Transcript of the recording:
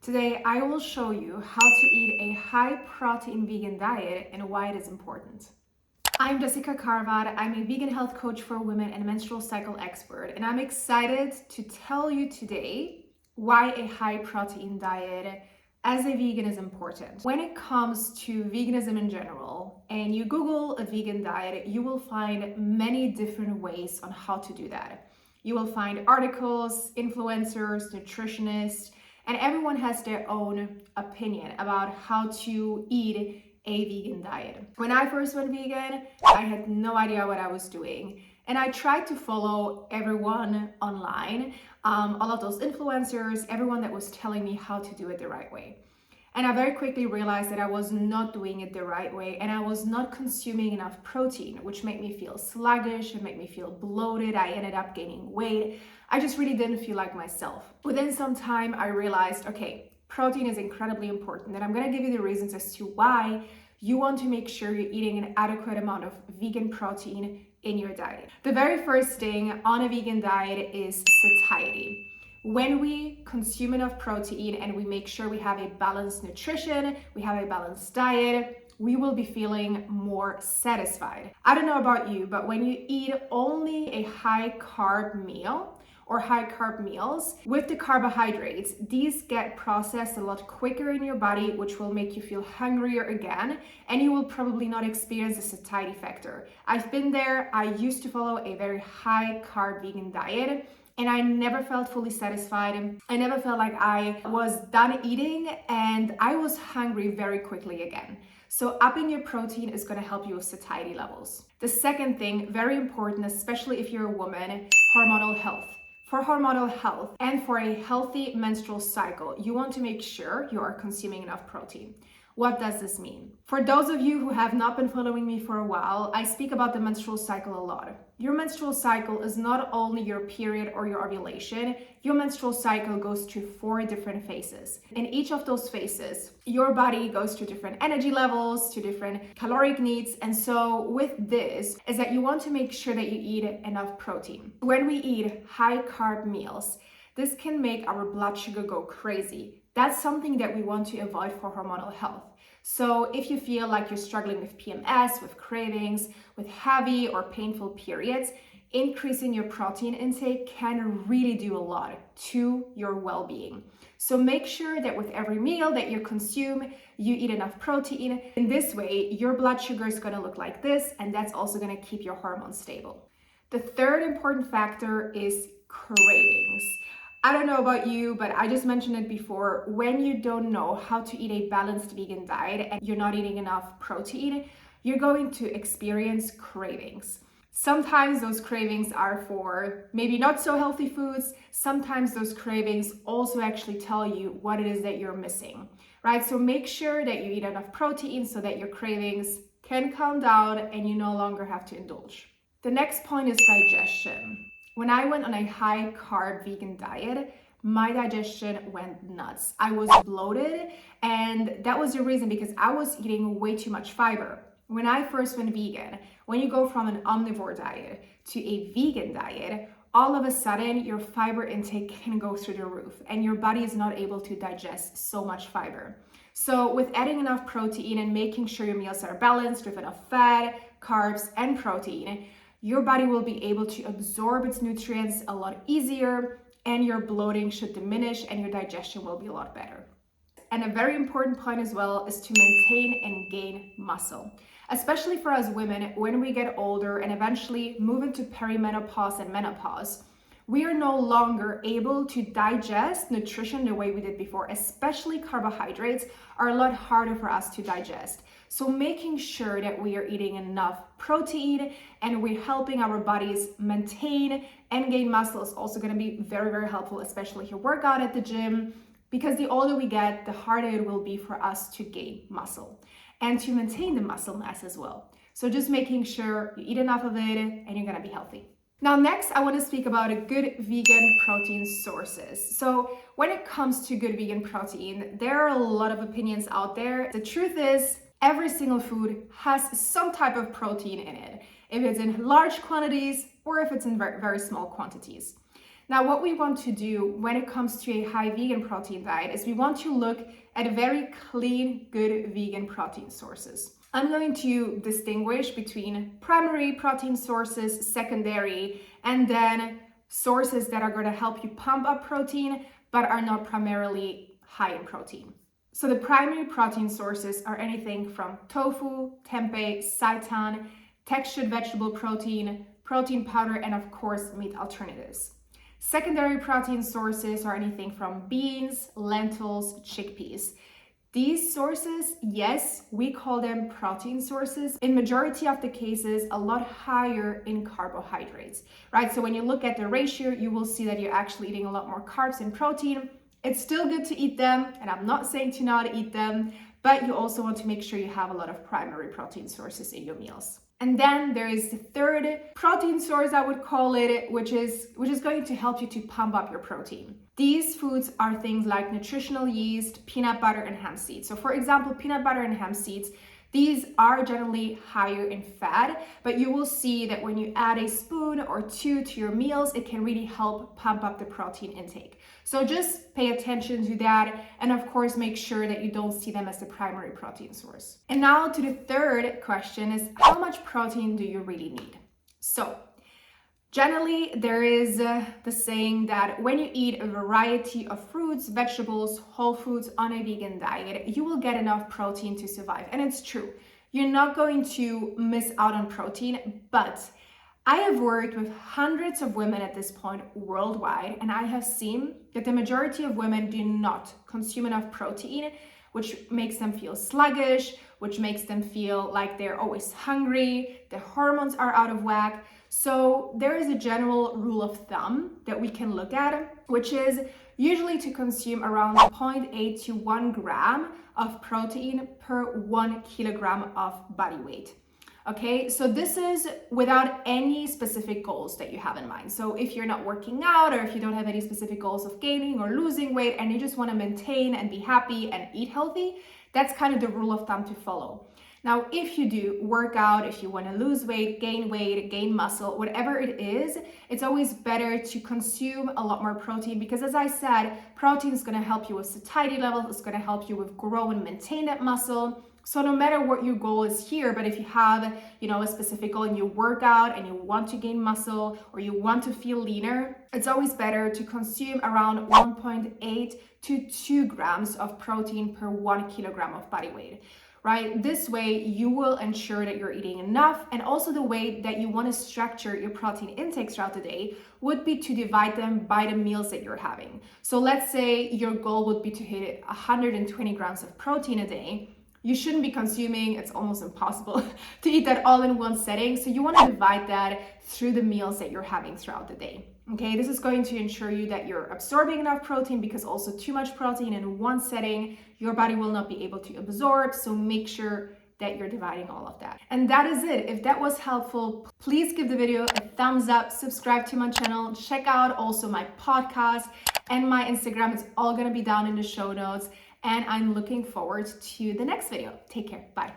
Today, I will show you how to eat a high-protein vegan diet and why it is important. I'm Jessica Carvad. I'm a vegan health coach for women and menstrual cycle expert, and I'm excited to tell you today why a high-protein diet as a vegan is important. When it comes to veganism in general, and you Google a vegan diet, you will find many different ways on how to do that. You will find articles, influencers, nutritionists, and everyone has their own opinion about how to eat a vegan diet. When I first went vegan, I had no idea what I was doing. And I tried to follow everyone online, all of those influencers, everyone that was telling me how to do it the right way. And I very quickly realized that I was not doing it the right way and I was not consuming enough protein, which made me feel sluggish, it made me feel bloated. I ended up gaining weight. I just really didn't feel like myself. Within some time, I realized, okay, protein is incredibly important, and I'm gonna give you the reasons as to why you want to make sure you're eating an adequate amount of vegan protein in your diet. The very first thing on a vegan diet is satiety. When we consume enough protein and we make sure we have a balanced nutrition, we have a balanced diet, we will be feeling more satisfied. I don't know about you, but when you eat only a high carb meal or high carb meals with the carbohydrates, these get processed a lot quicker in your body, which will make you feel hungrier again, and you will probably not experience the satiety factor. I've been there. I used to follow a very high carb vegan diet, and I never felt fully satisfied. I never felt like I was done eating, and I was hungry very quickly again. So upping your protein is gonna help you with satiety levels. The second thing, very important, especially if you're a woman, hormonal health. For hormonal health and for a healthy menstrual cycle, you want to make sure you are consuming enough protein. What does this mean? For those of you who have not been following me for a while, I speak about the menstrual cycle a lot. Your menstrual cycle is not only your period or your ovulation. Your menstrual cycle goes through 4 different phases. In each of those phases, your body goes to different energy levels, to different caloric needs. And so with this is that you want to make sure that you eat enough protein. When we eat high carb meals, this can make our blood sugar go crazy. That's something that we want to avoid for hormonal health. So if you feel like you're struggling with PMS, with cravings, with heavy or painful periods, increasing your protein intake can really do a lot to your well-being. So make sure that with every meal that you consume, you eat enough protein. In this way, your blood sugar is gonna look like this, and that's also gonna keep your hormones stable. The third important factor is cravings. I don't know about you, but I just mentioned it before. When you don't know how to eat a balanced vegan diet and you're not eating enough protein, you're going to experience cravings. Sometimes those cravings are for maybe not so healthy foods. Sometimes those cravings also actually tell you what it is that you're missing, right? So make sure that you eat enough protein so that your cravings can calm down and you no longer have to indulge. The next point is digestion. When I went on a high carb vegan diet, my digestion went nuts. I was bloated, and that was the reason because I was eating way too much fiber. When I first went vegan, when you go from an omnivore diet to a vegan diet, all of a sudden your fiber intake can go through the roof and your body is not able to digest so much fiber. So with adding enough protein and making sure your meals are balanced with enough fat, carbs, and protein, your body will be able to absorb its nutrients a lot easier, and your bloating should diminish and your digestion will be a lot better. And a very important point as well is to maintain and gain muscle. Especially for us women, when we get older and eventually move into perimenopause and menopause, we are no longer able to digest nutrition the way we did before. Especially carbohydrates are a lot harder for us to digest. So making sure that we are eating enough protein and we're helping our bodies maintain and gain muscle is also going to be very, very helpful, especially if you work out at the gym, because the older we get, the harder it will be for us to gain muscle and to maintain the muscle mass as well. So just making sure you eat enough of it and you're going to be healthy. Now, next, I want to speak about a good vegan protein sources. So when it comes to good vegan protein, there are a lot of opinions out there. The truth is, every single food has some type of protein in it, if it's in large quantities or if it's in very, very small quantities. Now, what we want to do when it comes to a high vegan protein diet is we want to look at very clean, good vegan protein sources. I'm going to distinguish between primary protein sources, secondary, and then sources that are going to help you pump up protein, but are not primarily high in protein. So the primary protein sources are anything from tofu, tempeh, seitan, textured vegetable protein, protein powder, and of course, meat alternatives. Secondary protein sources are anything from beans, lentils, chickpeas. These sources, yes, we call them protein sources. In majority of the cases, a lot higher in carbohydrates, right? So when you look at the ratio, you will see that you're actually eating a lot more carbs and protein. It's still good to eat them, and I'm not saying to not eat them, but you also want to make sure you have a lot of primary protein sources in your meals. And then there is the third protein source, I would call it, which is going to help you to pump up your protein. These foods are things like nutritional yeast, peanut butter, and hemp seeds. So for example, peanut butter and hemp seeds, these are generally higher in fat, but you will see that when you add a spoon or two to your meals, it can really help pump up the protein intake. So just pay attention to that, and of course, make sure that you don't see them as the primary protein source. And now to the third question is, how much protein do you really need? So generally, there is the saying that when you eat a variety of fruits, vegetables, whole foods on a vegan diet, you will get enough protein to survive. And it's true. You're not going to miss out on protein, but I have worked with hundreds of women at this point worldwide, and I have seen that the majority of women do not consume enough protein, which makes them feel sluggish, which makes them feel like they're always hungry, their hormones are out of whack. So there is a general rule of thumb that we can look at, which is usually to consume around 0.8 to 1 gram of protein per 1 kilogram of body weight. Okay, so this is without any specific goals that you have in mind. So if you're not working out, or if you don't have any specific goals of gaining or losing weight, and you just want to maintain and be happy and eat healthy, that's kind of the rule of thumb to follow. Now, if you do work out, if you want to lose weight, gain muscle, whatever it is, it's always better to consume a lot more protein, because as I said, protein is going to help you with satiety levels, it's going to help you with grow and maintain that muscle. So no matter what your goal is here, but if you have, a specific goal and you work out and you want to gain muscle or you want to feel leaner, it's always better to consume around 1.8 to 2 grams of protein per 1 kilogram of body weight, right? This way you will ensure that you're eating enough, and also the way that you want to structure your protein intakes throughout the day would be to divide them by the meals that you're having. So let's say your goal would be to hit 120 grams of protein a day. You shouldn't be consuming, it's almost impossible to eat that all in one setting. So you want to divide that through the meals that you're having throughout the day. Okay, this is going to ensure you that you're absorbing enough protein, because also too much protein in one setting, your body will not be able to absorb. So make sure that you're dividing all of that. And that is it. If that was helpful, please give the video a thumbs up, subscribe to my channel, check out also my podcast and my Instagram. It's all going to be down in the show notes. And I'm looking forward to the next video. Take care. Bye.